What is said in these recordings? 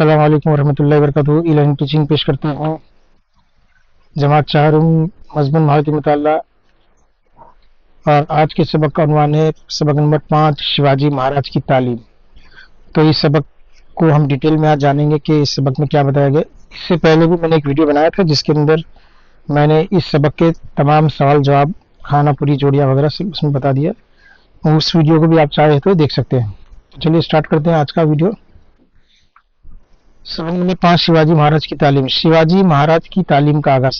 अस्सलाम वालेकुम वरहमतुल्लाहि वबरकातुहू। ई-लर्निंग टीचिंग पेश करता हूँ। जमात चाहरुम मज़मून महारती मुताला। और आज के सबक का उन्वान है सबक नंबर 5 शिवाजी महाराज की तालीम। तो इस सबक को हम डिटेल में आज जानेंगे कि इस सबक में क्या बताया गया। इससे पहले भी मैंने एक वीडियो बनाया था जिसके अंदर मैंने इस सबक के तमाम सवाल जवाब खाना पूरी जोड़ियाँ वगैरह से उसमें बता दिया। उस वीडियो को भी आप चाहे तो देख सकते हैं। तो चलिए स्टार्ट करते हैं आज का वीडियो। सबक नंबर 5 शिवाजी महाराज की तालीम। शिवाजी महाराज की तालीम का आगाज।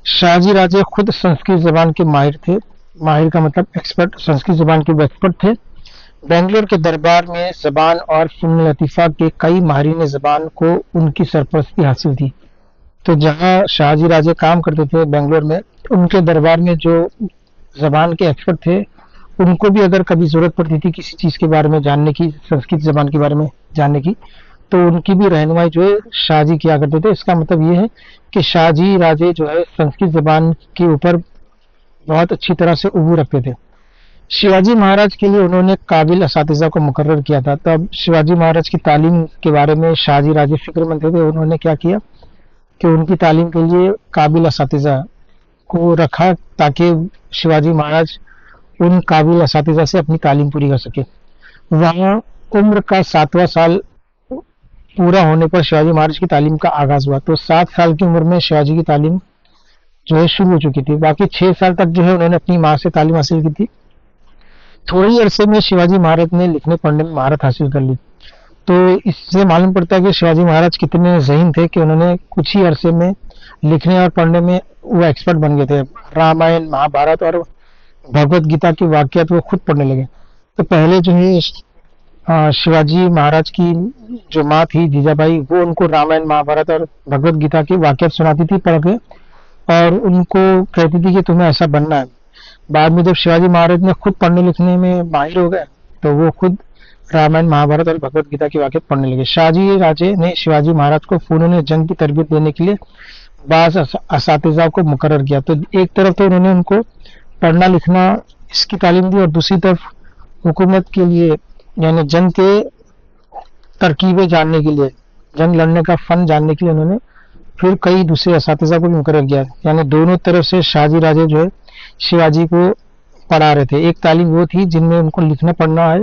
शाहजी राजे खुद संस्कृत जबान के माहिर थे। माहिर का मतलब एक्सपर्ट, संस्कृत जबान के एक्सपर्ट थे। बेंगलोर के दरबार में जबान और फन लतीफ़ा के कई माहिरीन जबान को उनकी सरपरस्ती हासिल थी। तो जहाँ शाहजी राजे काम करते थे बेंगलोर में, उनके दरबार में जो जबान के एक्सपर्ट थे उनको भी अगर कभी जरूरत पड़ती थी किसी चीज़ के बारे में जानने की, संस्कृत जबान के बारे में जानने की, तो उनकी भी रहनुमाई जो है शाहजी किया करते थे। इसका मतलब ये है कि शाहजी राजे जो है संस्कृत जबान के ऊपर बहुत अच्छी तरह से उबू रखते थे। शिवाजी महाराज के लिए उन्होंने काबिल असातिज़ा को मुकर्रर किया था। तब शिवाजी महाराज की तालीम के बारे में शाहजी राजे फिक्रमंद थे। उन्होंने क्या किया कि उनकी तालीम के लिए काबिल असातिज़ा को रखा ताकि शिवाजी महाराज उन काबिल असातिज़ा से अपनी तालीम पूरी कर सके। वहाँ उम्र का 7वां साल पूरा होने पर शिवाजी महाराज की तालीम का आगाज हुआ। तो 7 साल की उम्र में शिवाजी की तालीम जो है शुरू हो चुकी थी। बाकी 6 साल तक जो है उन्होंने अपनी माँ से तालीम हासिल की थी। थोड़े ही अरसे में शिवाजी महाराज ने लिखने पढ़ने में महारत हासिल कर ली। तो इससे मालूम पड़ता है कि शिवाजी महाराज कितने ज़हीन थे कि उन्होंने कुछ ही अरसे में लिखने और पढ़ने में वो एक्सपर्ट बन गए थे। रामायण, महाभारत और भगवत गीता के वाक्यात वो खुद पढ़ने लगे। तो पहले जो है शिवाजी महाराज की जो माँ थी जीजाबाई, वो उनको रामायण, महाभारत और भगवत गीता के वाक्यात सुनाती थी पढ़ के, और उनको कहती थी कि तुम्हें ऐसा बनना है। बाद में जब शिवाजी महाराज ने खुद पढ़ने लिखने में माहिर हो गए तो वो खुद रामायण, महाभारत और भगवत गीता के वाक्यात पढ़ने लगे। शाहजी राजे ने शिवाजी महाराज को फनून जंग की तरबियत देने के लिए बाज़ असातिज़ा को मुकर्रर किया। तो एक तरफ तो उन्होंने उनको पढ़ना लिखना इसकी तालीम दी, और दूसरी तरफ हुकूमत के लिए यानी जंग के तरकीबें जानने के लिए, जंग लड़ने का फन जानने के लिए उन्होंने फिर कई दूसरे असातिज़ा को भी मुकर्रर किया। यानी दोनों तरफ से शाहजी राजे जो है शिवाजी को पढ़ा रहे थे। एक तालीम वो थी जिनमें उनको लिखना पढ़ना है,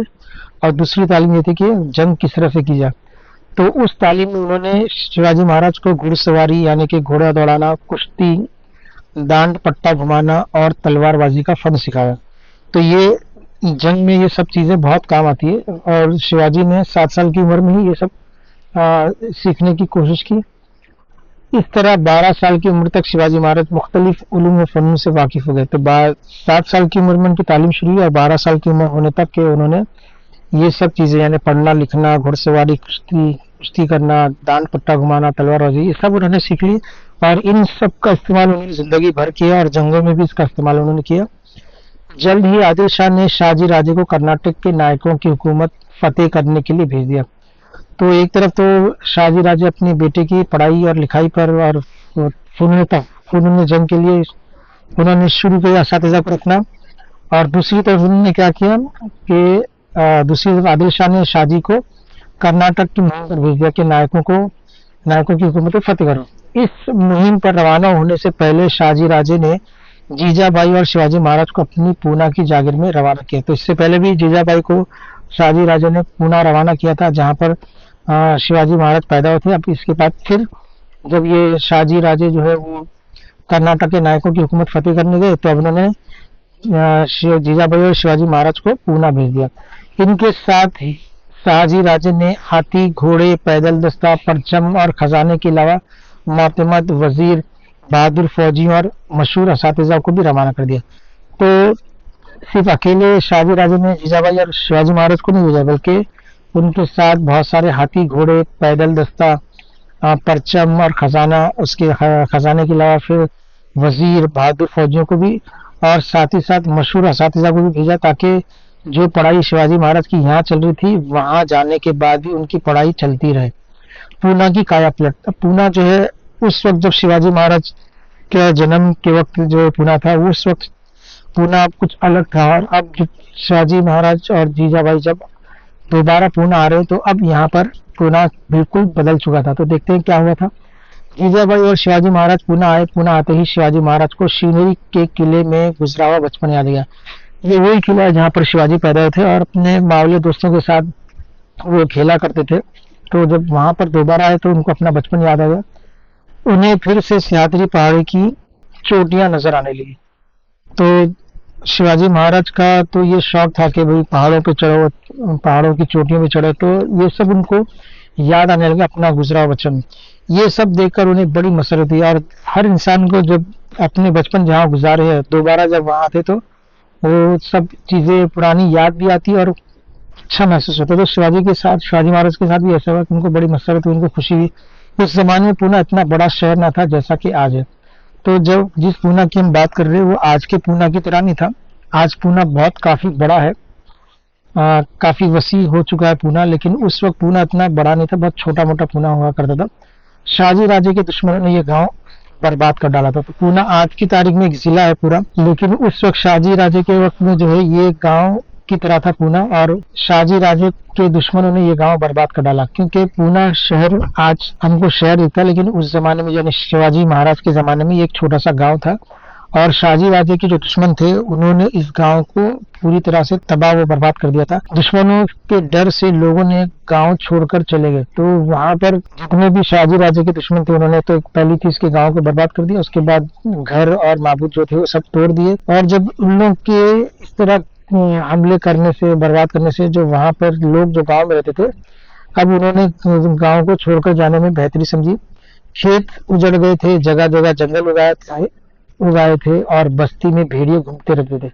और दूसरी तालीम ये थी कि जंग किस तरह से की जाए। तो उस तालीम में उन्होंने शिवाजी महाराज को घुड़सवारी यानी कि घोड़ा दौड़ाना, कुश्ती, दांड पट्टा घुमाना और तलवारबाजी का फन सिखाया। तो ये जंग में ये सब चीज़ें बहुत काम आती है, और शिवाजी ने 7 साल की उम्र में ही ये सब सीखने की कोशिश की। इस तरह 12 साल की उम्र तक शिवाजी महाराज मुख्तलिफ उलूम व फनून से वाकिफ हो गए। तो 7 साल की उम्र में उनकी तालीम शुरू हुई, और 12 साल की उम्र होने तक के उन्होंने ये सब चीज़ें यानी पढ़ना लिखना, घुड़सवारी, कुश्ती करना, दांड पट्टा घुमाना, तलवारबाजी, ये सब उन्होंने सीख ली। और इन सब का इस्तेमाल उन्होंने ज़िंदगी भर किया, और जंगों में भी इसका इस्तेमाल उन्होंने किया। जल्द ही आदिल शाह ने शाहजी राजे को कर्नाटक के नायकों की हुकूमत फतेह करने के लिए भेज दिया। तो एक तरफ तो शाहजी राजे अपने बेटे की पढ़ाई और लिखाई पर और फनून जंग के लिए उन्होंने शुरू किया असातिज़ा को रखना, और दूसरी तरफ उन्होंने क्या किया कि दूसरी तरफ आदिल शाह ने शाहजी को कर्नाटक की मुहिम पर भेज दिया कि नायकों की हुकूमत फतेह करो। इस मुहिम पर रवाना होने से पहले शाहजी राजे ने जीजाबाई और शिवाजी महाराज को अपनी पूना की जागीर में रवाना किया। तो इससे पहले भी जीजाबाई को शाहजी राजे ने पूना रवाना किया था, जहां पर शिवाजी महाराज पैदा हुए थे। अब इसके बाद फिर जब ये शाहजी राजे जो है वो कर्नाटक के नायकों की हुकूमत फतेह करने गए, तो अब उन्होंने जीजाबाई और शिवाजी महाराज को पूना भेज दिया। इनके साथ ही शाहजी राजे ने हाथी, घोड़े, पैदल दस्ता, परचम और खजाने के अलावा मोतमद, वजीर, बहादुर फौजी और मशहूर असातिज़ा को भी रवाना कर दिया। तो सिर्फ अकेले शाहजी राजे ने जीजाबाई और शिवाजी महाराज को नहीं भेजा, बल्कि उनके साथ बहुत सारे हाथी, घोड़े, पैदल दस्ता, परचम और खजाना, उसके खजाने के अलावा फिर वजीर, बहादुर फौजियों को भी, और साथ ही साथ मशहूर असातिज़ा को भी भेजा, ताकि जो पढ़ाई शिवाजी महाराज की यहाँ चल रही थी वहाँ जाने के बाद भी उनकी पढ़ाई चलती रहे। पूना की काया पलट। पूना जो है उस वक्त जब शिवाजी महाराज के जन्म के वक्त जो पूना था, उस वक्त पूना कुछ अलग था, और अब शिवाजी महाराज और जीजाबाई जब दोबारा पूना आ रहे, तो अब यहाँ पर पूना बिल्कुल बदल चुका था। तो देखते हैं क्या हुआ था। जीजाबाई और शिवाजी महाराज पूना आए। पूना आते ही शिवाजी महाराज को शिवनेरी के किले में गुजरा हुआ बचपन याद आ गया। ये वही किला है जहाँ पर शिवाजी पैदा हुए थे और अपने बावले दोस्तों के साथ वो खेला करते थे। तो जब वहां पर दोबारा आए तो उनको अपना बचपन याद आ गया। उन्हें फिर से सह्याद्री पहाड़ी की चोटियां नजर आने लगी। तो शिवाजी महाराज का तो ये शौक था कि भाई पहाड़ों पे चढ़ो, पहाड़ों की चोटियों पे चढ़ो। तो ये सब उनको याद आने लगा, अपना गुजरा हुआ बचपन। ये सब देखकर उन्हें बड़ी मसरत हुई। और हर इंसान को जब अपने बचपन जहाँ गुजारे हैं दोबारा जब वहां आते तो वो सब चीजें पुरानी याद भी आती और अच्छा महसूस होता। तो शिवाजी महाराज के साथ भी ऐसा हुआ कि उनको बड़ी मसरत हुई, उनको खुशी हुई। उस जमाने में पूना इतना बड़ा शहर ना था जैसा कि आज है। तो जब जिस पूना की हम बात कर रहे हैं वो आज के पूना की तरह नहीं था। आज पूना बहुत काफी बड़ा है, काफी वसी हो चुका है पूना। लेकिन उस वक्त पूना इतना बड़ा नहीं था, बहुत छोटा मोटा पूना हुआ करता था। शाहजी राजे के दुश्मनों ने यह गांव बर्बाद कर डाला था। तो पूना आज की तारीख में एक जिला है पूरा, लेकिन उस वक्त शाहजी राजे के वक्त में जो है ये गांव की तरह था पूना। और शाहजी राजे के दुश्मनों ने ये गांव बर्बाद कर डाला, क्योंकि पूना शहर आज हमको शहर दिखता है, लेकिन उस जमाने में यानी शिवाजी महाराज के जमाने में ये एक छोटा सा गांव था। और शाहजी राजे के जो दुश्मन थे उन्होंने इस गांव को पूरी तरह से तबाह व बर्बाद कर दिया था। दुश्मनों के डर से लोगों ने गांव छोड़कर चले गए। तो वहां पर जितने भी शाहजी राजे के दुश्मन थे उन्होंने तो पहली चीज के गांव को बर्बाद कर दिया, उसके बाद घर और माबूद जो थे वो सब तोड़ दिए। और जब उन लोग के इस तरह हमले करने से, बर्बाद करने से, जो वहां पर लोग जो गांव में रहते थे, अब उन्होंने गांव को छोड़कर जाने में बेहतरी समझी। खेत उजड़ गए थे, जगह जगह जंगल उगाए थे और बस्ती में भेड़िए घूमते रहते थे।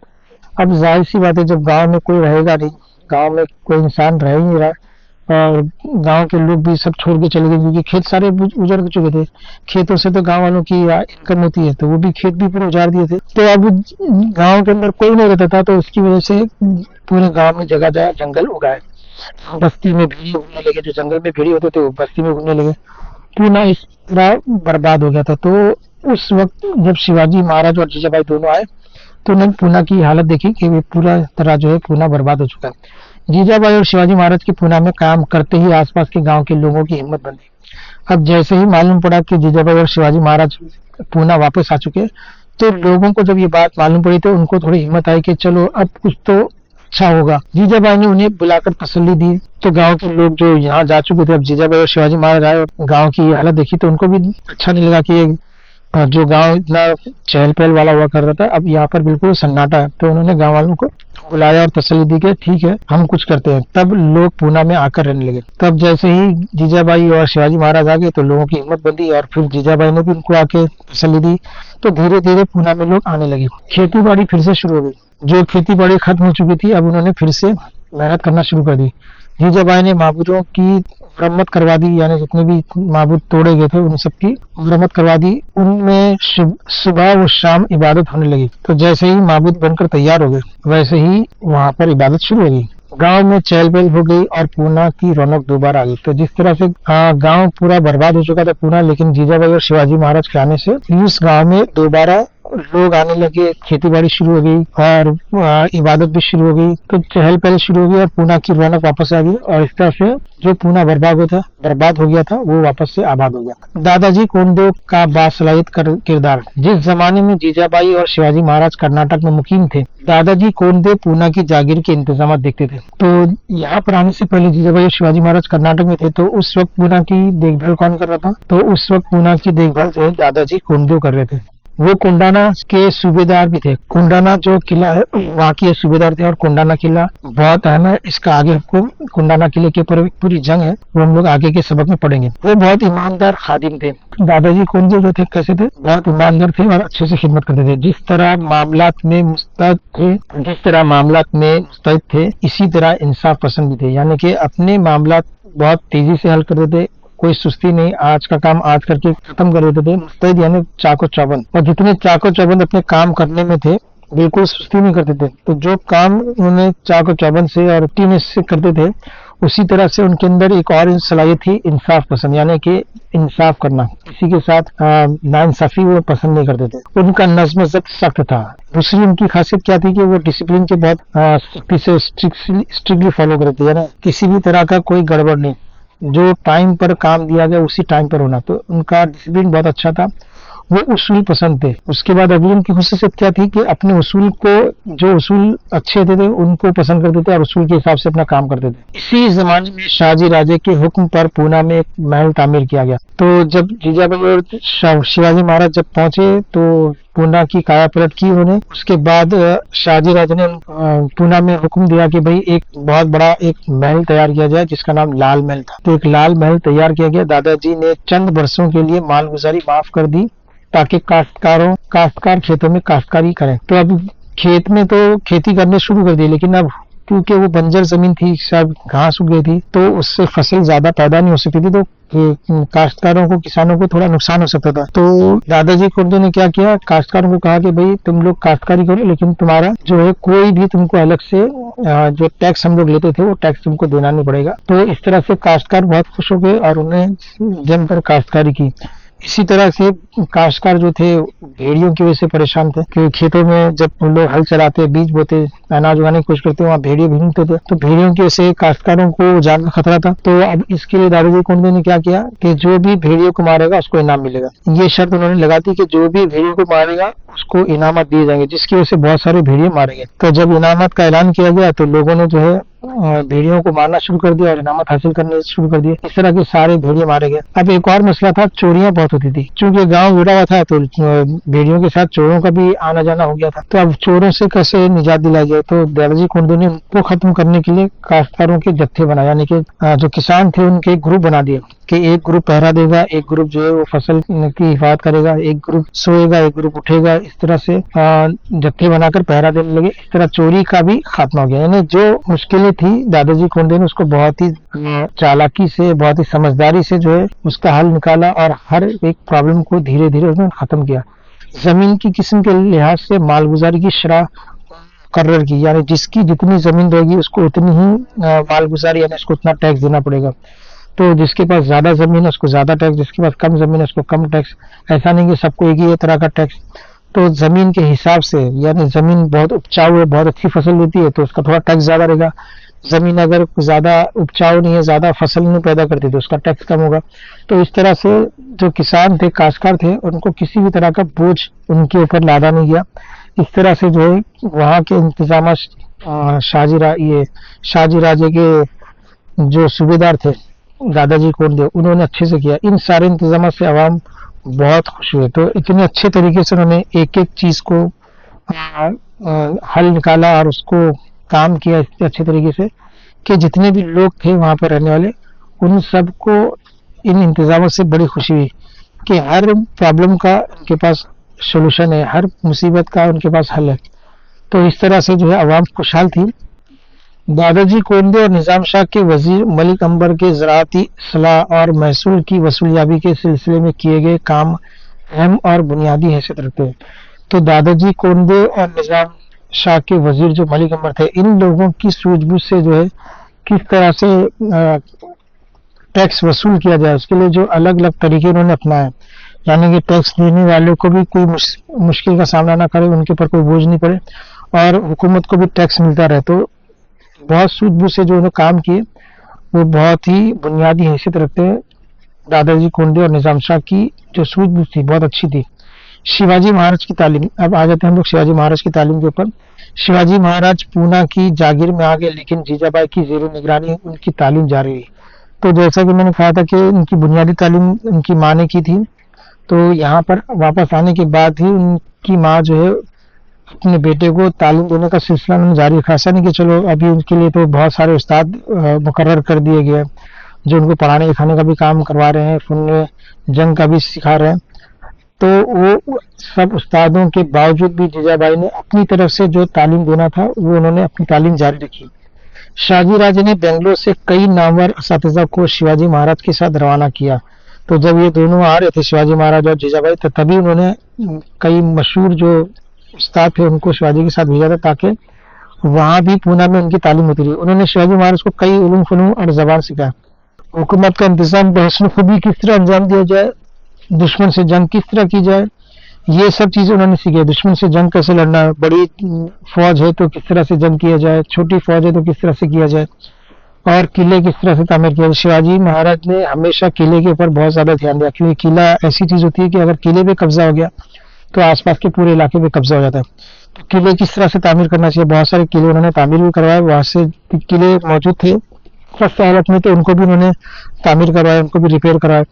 अब जाहिर सी बात है, जब गांव में कोई रहेगा नहीं, गांव में कोई इंसान रह ही नहीं रहा और गांव के लोग भी सब छोड़ के चले गए, क्योंकि खेत सारे उजड़ चुके थे। खेतों से तो गांव वालों की इनकम होती है, तो वो भी खेत भी पूरे उजाड़ दिए थे। तो अब गांव के अंदर कोई नहीं रहता था, तो उसकी वजह से पूरे गांव में जगह जगह जंगल उगाए। बस्ती में भेड़िए घूमने लगे, जो जंगल में भेड़िए होते थे वो बस्ती में घूमने लगे। पूना इस तरह बर्बाद हो गया था। तो उस वक्त जब शिवाजी महाराज और जीजाबाई दोनों आए तो उन्होंने पूना की हालत देखी कि ये पूरा तरह जो है पूना बर्बाद हो चुका है। जीजाबाई और शिवाजी महाराज के पूना में काम करते ही आसपास के गांव के लोगों की हिम्मत बंधी। अब जैसे ही मालूम पड़ा कि जीजाबाई और शिवाजी महाराज पूना वापस आ चुके, तो लोगों को जब ये बात मालूम पड़ी तो उनको थोड़ी हिम्मत आई कि चलो अब कुछ तो अच्छा होगा। जीजाबाई ने उन्हें बुलाकर तसल्ली दी। तो गांव के लोग जो यहाँ जा चुके थे, अब जीजाबाई और शिवाजी महाराज आए और गांव की हालत देखी तो उनको भी अच्छा नहीं लगा कि जो गांव इतना चहल पहल वाला हुआ कर रहा था, अब यहाँ पर बिल्कुल सन्नाटा है। तो उन्होंने गांव वालों को बुलाया और तसल्ली दी कि ठीक है, हम कुछ करते हैं। तब लोग पूना में आकर रहने लगे। तब जैसे ही जीजाबाई और शिवाजी महाराज आ गए तो लोगों की हिम्मत बंधी और फिर जीजाबाई ने भी उनको आके तसल्ली दी। तो धीरे धीरे पूना में लोग आने लगे। खेती बाड़ी फिर से शुरू हो गई। जो खेती बाड़ी खत्म हो चुकी थी, अब उन्होंने फिर से मेहनत करना शुरू कर दी। जीजाबाई ने माबूदों की मरम्मत करवा दी, यानी जितने भी माबूद तोड़े गए थे उन सबकी मरम्मत करवा दी। उनमें सुबह व शाम इबादत होने लगी। तो जैसे ही माबूद बनकर तैयार हो गए वैसे ही वहां पर इबादत शुरू हो गई। गांव में चहल पहल हो गई और पूना की रौनक दोबारा आ गई। तो जिस तरह से गांव पूरा बर्बाद हो चुका था पूना, लेकिन जीजाबाई और शिवाजी महाराज के आने से इस गांव में दोबारा लोग आने लगे, खेती बाड़ी शुरू हो गई और इबादत भी शुरू हो गई। तो चहल पहल शुरू हो गई और पूना की रौनक वापस आ गई। और इस तरह से जो पूना बर्बाद हो गया था वो वापस से आबाद हो गया। दादाजी कोंडदेव का बासलाहित किरदार। जिस जमाने में जीजाबाई और शिवाजी महाराज कर्नाटक में मुकीम थे, दादाजी कोंडदेव पूना की जागीर के इंतजाम देखते थे। तो यहाँ पर आने से पहले जीजाबाई और शिवाजी महाराज कर्नाटक में थे, तो उस वक्त पूना की देखभाल कौन कर रहा था? तो उस वक्त पूना की देखभाल जो है दादाजी कोंडदेव कर रहे थे। वो कोंडाना के सूबेदार भी थे। कोंडाना जो किला है वहाँ के सूबेदार थे और कोंडाना किला बहुत अहम है। इसका आगे आपको कोंडाना किले के ऊपर पूरी जंग है, वो हम लोग आगे के सबक में पढ़ेंगे। वो बहुत ईमानदार खादिम थे। दादाजी कोंडदेव जो थे कैसे थे? बहुत ईमानदार थे और अच्छे से खिदमत करते थे। जिस तरह मामलात में मुस्तैद थे, इसी तरह इंसाफ पसंद भी थे, यानी कि अपने मामलात बहुत तेजी से हल करते थे। कोई सुस्ती नहीं, आज का काम आज करके खत्म कर देते थे। मुस्तैद यानी चाको चौबंद, और जितने चाको चौबंद अपने काम करने में थे बिल्कुल सुस्ती नहीं करते थे। तो जो काम उन्होंने चाको चौबंद से और टीम से करते थे, उसी तरह से उनके अंदर एक और सलाहियत थी, इंसाफ पसंद, यानी कि इंसाफ करना, किसी के साथ नाइंसाफी वो पसंद नहीं करते थे। उनका नज्म ज़ब्त सख्त था। दूसरी उनकी खासियत क्या थी कि वो डिसिप्लिन के बहुत सख्ती से स्ट्रिक्टली फॉलो करते थे, यानी किसी भी तरह का कोई गड़बड़ नहीं। जो टाइम पर काम दिया गया उसी टाइम पर होना, तो उनका डिसिप्लिन बहुत अच्छा था। वो उसूल पसंद थे। उसके बाद अगली उनकी खुसूसियत क्या थी कि अपने उसूल को, जो उसूल अच्छे थे उनको पसंद करते थे और उसूल के हिसाब से अपना काम करते थे। इसी जमाने में शाहजी राजे के हुक्म पर पूना में एक महल तामीर किया गया। तो जब जीजाबाई और शिवाजी महाराज जब पहुंचे तो पूना की काया पलट की उन्होंने। उसके बाद शाहजी राजे ने पूना में हुक्म दिया कि भाई एक बहुत बड़ा एक महल तैयार किया जाए जिसका नाम लाल महल था। तो एक लाल महल तैयार किया गया। दादाजी ने चंद वर्षों के लिए मालगुजारी माफ कर दी ताकि काश्तकार खेतों में काश्तकारी करें। तो अब खेत में तो खेती करने शुरू कर दी, लेकिन अब क्योंकि वो बंजर जमीन थी, सब घास उग गई थी, तो उससे फसल ज्यादा पैदा नहीं हो सकती थी, तो काश्तकारों को, किसानों को थोड़ा नुकसान हो सकता था। तो दादाजी खुर्द ने क्या किया, काश्तकारों को कहा कि भाई तुम लोग काश्तकारी करो, लेकिन तुम्हारा जो है कोई भी तुमको अलग से जो टैक्स हम लोग लेते थे वो टैक्स तुमको देना नहीं पड़ेगा। तो इस तरह से काश्तकार बहुत खुश हो गए और उन्हें जमकर काश्तकारी की। इसी तरह से काश्तकार जो थे भेड़ियों की वजह से परेशान थे, क्योंकि खेतों में जब हम लोग हल चलाते, बीज बोते, अनाज उगाने की कोशिश करते, वहाँ भेड़िए भीगते थे, तो भेड़ियों की वजह से काश्तकारों को जान का खतरा था। तो अब इसके लिए दादाजी कुंडे ने क्या किया कि जो भी भेड़ियों को मारेगा उसको इनाम मिलेगा। ये शर्त उन्होंने लगा दी कि जो भी भेड़ियों को मारेगा उसको इनामत दिए जाएंगे, जिसकी वजह से बहुत सारे भेड़िए मारे गए। तो जब इनामत का ऐलान किया गया तो लोगों ने जो है भेड़ियों को मारना शुरू कर दिया और इनामत हासिल करने शुरू कर दिए। इस तरह के सारे भेड़िए मारे गए। अब एक और मसला था, चोरियां बहुत होती थी। चूंकि गांव जुड़ा हुआ था तो भेड़ियों के साथ चोरों का भी आना जाना हो गया था। तो अब चोरों से कैसे निजात दिलाई जाए, तो दादाजी कुंडू ने उनको खत्म करने के लिए काश्तकारों के जत्थे बनाए, यानी कि जो किसान थे उनके ग्रुप बना दिए कि एक ग्रुप पहरा देगा, एक ग्रुप जो है वो फसल की हिफाजत करेगा, एक ग्रुप सोएगा, एक ग्रुप उठेगा। इस तरह से जत्थे बनाकर पहरा देने लगे। इस तरह चोरी का भी खात्मा हो गया। यानी जो मुश्किलें थी दादाजी कुंडे ने उसको बहुत ही चालाकी से, बहुत ही समझदारी से जो है उसका हल निकाला और हर एक प्रॉब्लम को धीरे धीरे उन्होंने खत्म किया। जमीन की किस्म के लिहाज से मालगुजारी की शरह मुकर्रर की, यानी जिसकी जितनी जमीन रहेगी उसको उतनी ही मालगुजारी, यानी उसको उतना टैक्स देना पड़ेगा। तो जिसके पास ज्यादा जमीन है उसको ज्यादा टैक्स, जिसके पास कम जमीन है उसको कम टैक्स। ऐसा नहीं कि सबको एक ही तरह का टैक्स। तो जमीन के हिसाब से, यानी जमीन बहुत उपजाऊ है, बहुत अच्छी फसल देती है तो उसका थोड़ा टैक्स ज्यादा रहेगा। जमीन अगर ज्यादा उपजाऊ नहीं है, ज्यादा फसल नहीं पैदा करती तो उसका टैक्स कम होगा। तो इस तरह से जो किसान थे, काश्तकार थे, उनको किसी भी तरह का बोझ उनके ऊपर लादा नहीं गया। इस तरह से जो है वहाँ के इंतजाम शाहजी राजे के जो सूबेदार थे दादाजी कोंडे, उन्होंने अच्छे से किया। इन सारे इंतजाम से आवाम बहुत खुश हुए। तो इतने अच्छे तरीके से उन्होंने एक एक चीज को हल निकाला और उसको काम किया इतने अच्छे तरीके से कि जितने भी लोग थे वहां पर रहने वाले, उन सबको इन इंतजामों से बड़ी खुशी हुई कि हर प्रॉब्लम का उनके पास सोल्यूशन है, हर मुसीबत का उनके पास हल है। तो इस तरह से जो है आवाम खुशहाल थी। दादाजी कोंडे और निजाम शाह के वजीर मलिक अंबर के ज़राअती सलाह और महसूल की वसूलियाबी के सिलसिले में किए गए काम अहम और बुनियादी हैसियत रखते हैं। तो दादाजी कोंडे और निजाम शाह के वजीर जो मलिक अंबर थे, इन लोगों की सूझबूझ से जो है किस तरह से टैक्स वसूल किया जाए, उसके लिए जो अलग अलग तरीके उन्होंने अपनाए, यानी कि टैक्स देने वालों को भी कोई मुश्किल का सामना ना करे, उनके ऊपर कोई बोझ नहीं पड़े और हुकूमत को भी टैक्स मिलता रहे। तो बहुत सूझबूझ से जो उन्होंने काम किए वो बहुत ही बुनियादी हैसियत रखते हैं। दादाजी कोंडे और निजाम शाह की जो सूझबूझ थी बहुत अच्छी थी। शिवाजी महाराज की तालीम, अब आ जाते हैं हम लोग शिवाजी महाराज की तालीम के ऊपर। शिवाजी महाराज पूना की जागीर में आ गए, लेकिन जीजाबाई की जेर निगरानी उनकी तालीम जारी रही। तो जैसा कि मैंने कहा था कि उनकी बुनियादी तालीम उनकी माँ ने की थी, तो यहाँ पर वापस आने के बाद ही उनकी माँ जो है अपने बेटे को तालीम देने का सिलसिला उन्होंने जारी रखा। ऐसा नहीं कि चलो अभी उनके लिए तो बहुत सारे उस्ताद मुकर्रर कर दिए गए जो उनको पढ़ाने लिखाने का भी काम करवा रहे हैं, फुन जंग का भी सिखा रहे हैं। तो वो सब उस्तादों के बावजूद भी जीजाबाई ने अपनी तरफ से जो तालीम देना था वो उन्होंने अपनी तालीम जारी रखी। शाहजी राजे ने बेंगलोर से कई नामवर असातिज़ा को शिवाजी महाराज के साथ रवाना किया। तो जब ये दोनों आ रहे थे, शिवाजी महाराज और जीजाबाई, तो तभी उन्होंने कई मशहूर जो उस्ताद थे उनको शिवाजी के साथ भेजा था ताकि वहां भी पूना में उनकी तालीम होती रही। उन्होंने शिवाजी महाराज को कई उलूम फनून और जबान सिखाया। हुकूमत का इंतजाम बहसन खूबी किस तरह अंजाम दिया जाए, दुश्मन से जंग किस तरह की जाए, ये सब चीजें उन्होंने सीखी। दुश्मन से जंग कैसे लड़ना है, बड़ी फौज है तो किस तरह से जंग किया जाए, छोटी फौज है तो किस तरह से किया जाए। اور قلعے کس طرح سے تعمیر کیا. شیواجی مہاراج نے ہمیشہ قلعے کے اوپر بہت زیادہ دھیان دیا، کیونکہ قلعہ ایسی چیز ہوتی ہے کہ اگر قلعے پہ قبضہ ہو گیا تو آس پاس کے پورے علاقے پہ قبضہ ہو جاتا ہے. تو قلعے کس طرح سے تعمیر کرنا چاہیے، بہت سارے قلعے انہوں نے تعمیر بھی کروائے. وہاں سے قلعے موجود تھے سخت حالت میں، تو ان کو بھی انہوں نے تعمیر کروایا، ان کو بھی ریپیئر کروایا.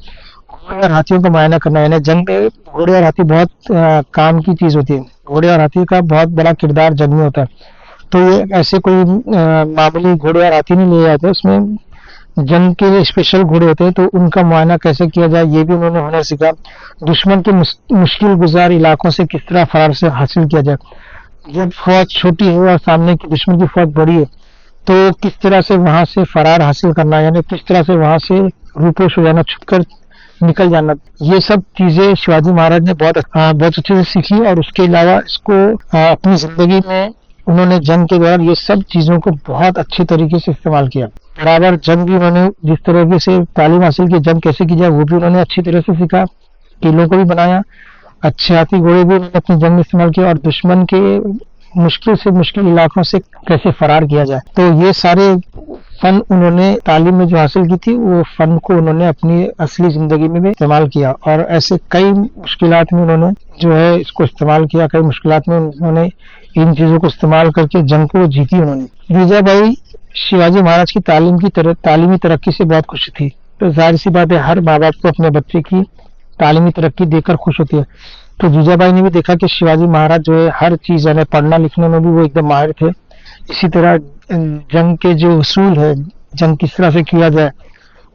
گھوڑے اور ہاتھیوں کا معائنہ کرنا، یعنی جنگ میں گھوڑے اور ہاتھی بہت کام کی چیز ہوتی ہے. گھوڑے اور ہاتھی کا بہت بڑا کردار جنگ میں ہوتا ہے. تو یہ ایسے کوئی معمولی گھوڑے اور ہاتھی نہیں لیے جاتے، اس میں جنگ کے لیے اسپیشل گھوڑے ہوتے ہیں. تو ان کا معائنہ کیسے کیا جائے یہ بھی انہوں نے ہنر سیکھا. دشمن کے مشکل گزار علاقوں سے کس طرح فرار سے حاصل کیا جائے. جب فوج چھوٹی ہے اور سامنے کی دشمن کی فوج بڑی ہے تو کس طرح سے وہاں سے فرار حاصل کرنا، یعنی کس طرح سے وہاں سے روپوش ہو جانا، چھپ کر نکل جانا. یہ سب چیزیں شیواجی مہاراج نے بہت اچھے سے سیکھی، اور اس کے علاوہ اس کو اپنی زندگی میں انہوں نے جنگ کے دوران یہ سب چیزوں کو بہت اچھے طریقے سے استعمال کیا. برابر جنگ بھی انہوں نے جس طریقے سے تعلیم حاصل کی جنگ کیسے کی جائے وہ بھی انہوں نے اچھی طرح سے سیکھا. قلعوں کو بھی بنایا، اچھے ہاتھی گھوڑے بھی انہوں نے اپنی جنگ میں استعمال کیا، اور دشمن کے مشکل سے مشکل علاقوں سے کیسے فرار کیا جائے. تو یہ سارے فن انہوں نے تعلیم میں جو حاصل کی تھی وہ فن کو انہوں نے اپنی اصلی زندگی میں بھی استعمال کیا، اور ایسے کئی مشکلات میں انہوں نے جو ہے اس کو استعمال کیا. کئی مشکلات میں انہوں نے ان چیزوں کو استعمال کر کے جنگ کو جیتی. انہوں نے جیجا بائی شیواجی مہاراج کی تعلیمی ترقی سے بہت خوش تھی. تو ظاہر سی بات ہے ہر ماں باپ کو اپنے بچے کی تعلیمی ترقی دیکھ کر خوش ہوتی ہے. تو جیجا بائی نے بھی دیکھا کہ شیواجی مہاراج جو ہے ہر چیز یعنی پڑھنا لکھنے میں بھی وہ ایک دم ماہر تھے. اسی طرح جنگ کے جو اصول ہے، جنگ کس طرح سے کیا جائے،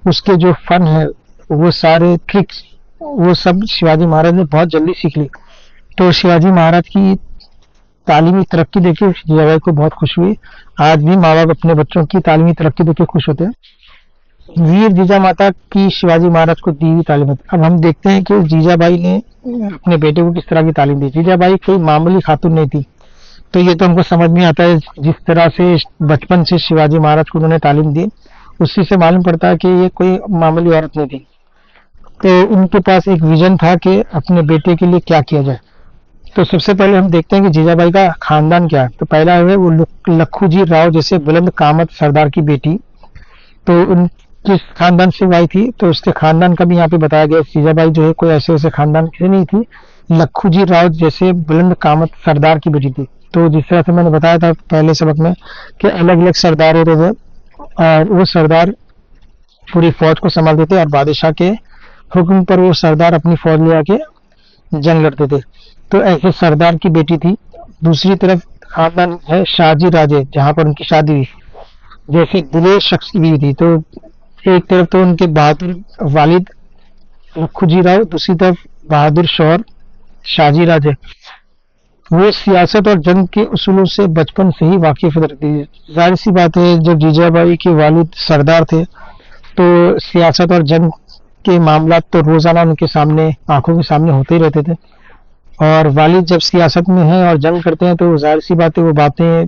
اس کے جو فن ہے، وہ سارے ٹرکس وہ سب شیواجی مہاراج نے بہت جلدی سیکھ لی. تو شیواجی مہاراج کی تعلیمی ترقی دیکھ کے جیجا بائی کو بہت خوش ہوئی. آج بھی ماں باپ اپنے بچوں کی تعلیمی ترقی دیکھ کے خوش ہوتے ہیں. ویر جیجا ماتا کی شیواجی مہاراج کو دی ہوئی تعلیم. اب ہم دیکھتے ہیں کہ جیجا بائی نے اپنے بیٹے کو کس طرح کی تعلیم دی. جیجا بائی کوئی معمولی خاتون نہیں تھی، تو یہ تو ہم کو سمجھ میں آتا ہے. جس طرح سے بچپن سے شیواجی مہاراج کو انہوں نے تعلیم دی، اسی سے معلوم پڑتا ہے کہ یہ کوئی معمولی عورت نہیں تھی. تو ان کے پاس ایک ویژن تھا کہ اپنے بیٹے کے لیے کیا کیا جائے. تو سب سے پہلے ہم دیکھتے ہیں کہ جیجا بائی کا خاندان کیا ہے. تو پہلا ہے وہ لکھو جی راؤ جیسے بلند قامت سردار کی بیٹی. تو ان کس خاندان سے بائی تھی، تو اس کے خاندان کا بھی یہاں پہ بتایا گیا. جیجا بائی جو ہے کوئی ایسے خاندان سے نہیں تھی، لکھو جی راؤ جیسے بلند قامت سردار کی بیٹی تھی. تو جس طرح سے میں نے بتایا تھا پہلے سبق میں کہ الگ الگ سردار ہوتے تھے، اور وہ سردار پوری فوج کو سنبھالتے تھے، اور بادشاہ کے حکم پر وہ سردار اپنی فوج لے آ کے جنگ لڑتے تھے. تو ایسے سردار کی بیٹی تھی. دوسری طرف خاندان ہے شاہجی راجے، جہاں پر ان کی شادی ہوئی، جیسے دلیش شخص کی بھی تھی. تو ایک طرف تو ان کے بہادر والد لکھو جی راؤ، دوسری طرف بہادر شوہر شاہجی راجے. وہ سیاست اور جنگ کے اصولوں سے بچپن سے ہی واقف رکھتی ہے. ظاہر سی بات ہے جب جیجا بائی کے والد سردار تھے تو سیاست اور جنگ کے معاملات تو روزانہ ان کے سامنے آنکھوں کے سامنے ہوتے ہی رہتے تھے. اور والد جب سیاست میں ہیں اور جنگ کرتے ہیں تو ظاہر سی بات ہے وہ باتیں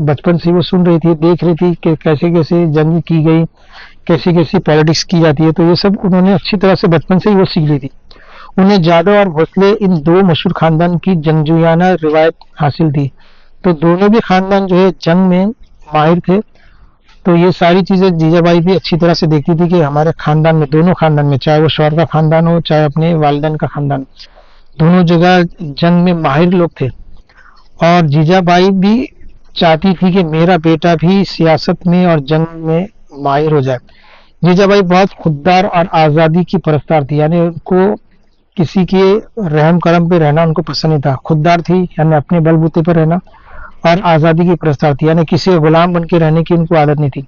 بچپن سے وہ سن رہی تھی، دیکھ رہی تھی کہ کیسے کیسے جنگ کی گئی، کیسی کیسی پالیٹکس کی جاتی ہے. تو یہ سب انہوں نے اچھی طرح سے بچپن سے ہی وہ سیکھ لی تھی. انہیں جادو اور حوصلے ان دو مشہور خاندان کی جنگجویانہ روایت حاصل تھی. تو دونوں بھی خاندان جو ہے جنگ میں ماہر تھے. تو یہ ساری چیزیں جیجا بائی بھی اچھی طرح سے دیکھتی تھی کہ ہمارے خاندان میں، دونوں خاندان میں، چاہے وہ شوہر کا خاندان ہو چاہے اپنے والدین کا خاندان، دونوں جگہ جنگ میں ماہر لوگ تھے. اور جیجا بائی بھی چاہتی تھی کہ میرا بیٹا بھی سیاست میں اور جنگ میں ماہر ہو جائے. جیجا بائی بہت خوددار اور آزادی کی پرستار تھی، یعنی ان کو کسی کے رحم کرم پہ رہنا ان کو پسند نہیں تھا. خوددار تھی یعنی اپنے بل بوتے پر رہنا، اور آزادی کی پرستار تھی یعنی کسی غلام بن کے رہنے کی ان کو عادت نہیں تھی.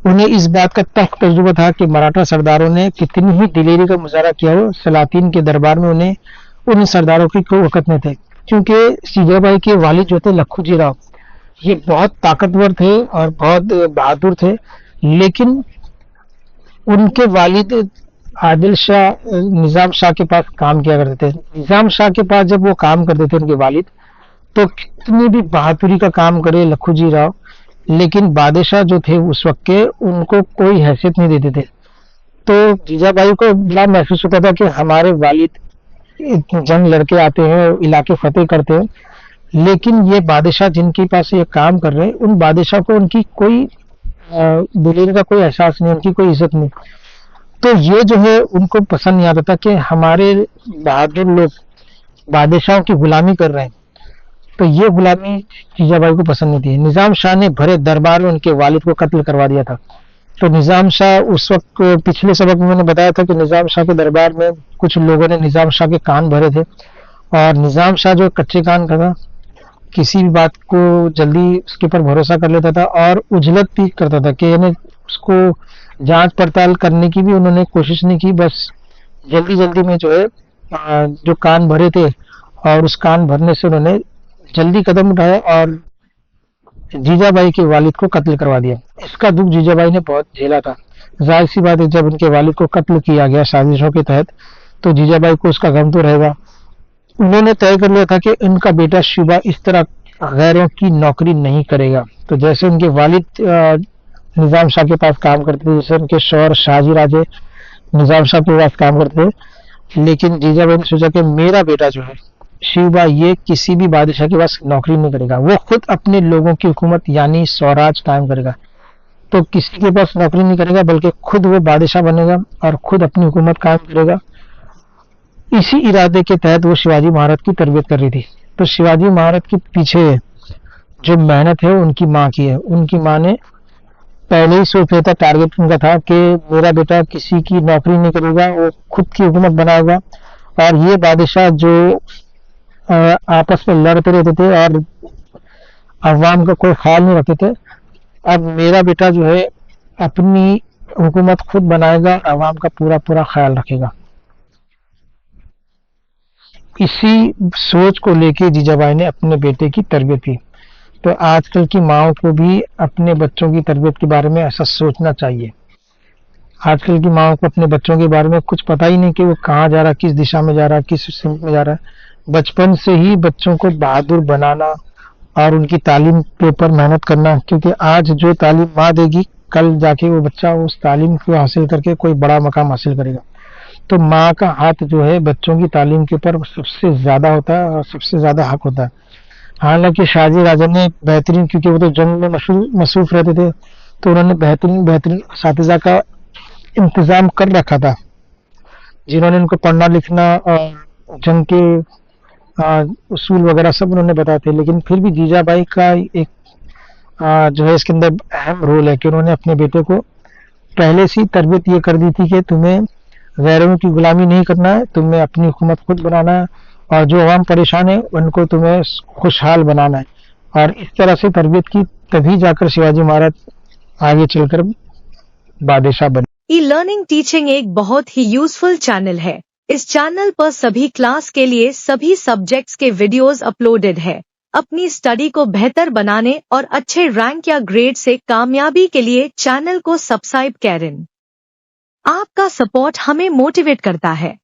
انہیں اس بات کا تخت تجربہ تھا کہ مراٹھا سرداروں نے کتنی ہی دلیری کا مظاہرہ کیا ہو، سلاطین کے دربار میں انہیں ان سرداروں کی کوئی وقت نہیں تھے. کیونکہ جیجا بائی کے والد جو تھے لکھو جی راؤ، یہ بہت طاقتور تھے اور بہت بہادر تھے. لیکن ان کے والد عادل شاہ نظام شاہ کے پاس کام کیا کرتے تھے. نظام شاہ کے پاس جب وہ کام کرتے تھے ان کے والد، تو کتنی بھی بہادری کا کام کرے لکھو جی راؤ، لیکن بادشاہ جو تھے اس وقت کے ان کو کوئی حیثیت نہیں دیتے تھے. تو جیجا بائی کو بڑا محسوس ہوتا تھا کہ ہمارے والد جنگ لڑکے آتے ہیں، علاقے فتح کرتے ہیں، لیکن یہ بادشاہ جن کے پاس یہ کام کر رہے ہیں ان بادشاہ کو ان کی کوئی बोलने का कोई एहसास नहीं, उनकी कोई इज्जत नहीं। तो ये जो है उनको पसंद नहीं आता था कि हमारे बहादुर लोग बादशाहों की गुलामी कर रहे हैं। तो ये गुलामी जीजाबाई को पसंद नहीं थी। निजाम शाह ने भरे दरबार में उनके वालिद को कत्ल करवा दिया था। तो निजाम शाह उस वक्त, पिछले सबक में मैंने बताया था कि निजाम शाह के दरबार में कुछ लोगों ने निजाम शाह के कान भरे थे, और निजाम शाह जो कच्चे कान का था, किसी भी बात को जल्दी उसके ऊपर भरोसा कर लेता था और उजलत भी करता था कि यानी उसको जांच पड़ताल करने की भी उन्होंने कोशिश नहीं की। बस जल्दी जल्दी में जो है जो कान भरे थे, और उस कान भरने से उन्होंने जल्दी कदम उठाया और जीजाबाई के वालिद को कत्ल करवा दिया। इसका दुख जीजाबाई ने बहुत झेला था। जाहिर सी बात है, जब उनके वालिद को कत्ल किया गया साजिशों के तहत, तो जीजाबाई को उसका गम तो रहेगा। उन्होंने तय कर लिया था कि उनका बेटा शिवा इस तरह गैरों की नौकरी नहीं करेगा। तो जैसे उनके वालिद निजाम शाह के पास काम करते थे, जैसे उनके शौहर शाहजी राजे निजाम शाह के पास काम करते थे, लेकिन जीजाबाई ने सोचा कि मेरा बेटा जो है शिवा, ये किसी भी बादशाह के पास नौकरी नहीं करेगा, वो खुद अपने लोगों की हुकूमत यानी स्वराज कायम करेगा। तो किसी के पास नौकरी नहीं करेगा, बल्कि खुद वो बादशाह बनेगा और खुद अपनी हुकूमत कायम करेगा। इसी इरादे के तहत वो शिवाजी महाराज की तरबियत कर रही थी। तो शिवाजी महाराज के पीछे जो मेहनत है उनकी माँ की है। उनकी माँ ने पहले ही सोच लिया था, टारगेट उनका था कि मेरा बेटा किसी की नौकरी नहीं करेगा, वो खुद की हुकूमत बनाएगा। और ये बादशाह जो आपस में लड़ते रहते थे और अवाम का कोई ख्याल नहीं रखते थे, अब मेरा बेटा जो है अपनी हुकूमत खुद बनाएगा, अवाम का पूरा पूरा ख्याल रखेगा। इसी सोच को लेके जीजाबाई ने अपने बेटे की तरबियत की। तो आजकल की माओं को भी अपने बच्चों की तरबियत के बारे में ऐसा सोचना चाहिए। आजकल की माओं को अपने बच्चों के बारे में कुछ पता ही नहीं कि वो कहाँ जा रहा है, किस दिशा में जा रहा है, किस सिमत में जा रहा है। बचपन से ही बच्चों को बहादुर बनाना और उनकी तालीम के ऊपर मेहनत करना, क्योंकि आज जो तालीम माँ देगी, कल जाके वो बच्चा उस तालीम को हासिल करके कोई बड़ा मकाम हासिल करेगा। तो माँ का हाथ जो है बच्चों की तालीम के ऊपर सबसे ज्यादा होता है और सबसे ज्यादा हक होता है। हालांकि शाहजी राजा ने बेहतरीन, क्योंकि वो तो जंग में मसरूफ रहते थे, तो उन्होंने बेहतरीन बेहतरीन असातिज़ा का इंतजाम कर रखा था, जिन्होंने उनको पढ़ना लिखना और जंग के उसूल वगैरह सब उन्होंने बताए थे। लेकिन फिर भी जीजाबाई का एक जो है इसके अंदर अहम रोल है कि उन्होंने अपने बेटे को पहले से ही तरबियत ये कर दी थी कि तुम्हें गैरों की गुलामी नहीं करना है, तुम्हें अपनी हुकूमत खुद बनाना है, और जो अवाम परेशान है उनको तुम्हें खुशहाल बनाना है। और इस तरह से तरबियत की, तभी जाकर शिवाजी महाराज आगे चलकर बादशाह बने। ई लर्निंग टीचिंग एक बहुत ही यूजफुल चैनल है। इस चैनल पर सभी क्लास के लिए सभी सब्जेक्ट्स के वीडियोस अपलोडेड है। अपनी स्टडी को बेहतर बनाने और अच्छे रैंक या ग्रेड से कामयाबी के लिए चैनल को सब्सक्राइब करें। आपका सपोर्ट हमें मोटिवेट करता है।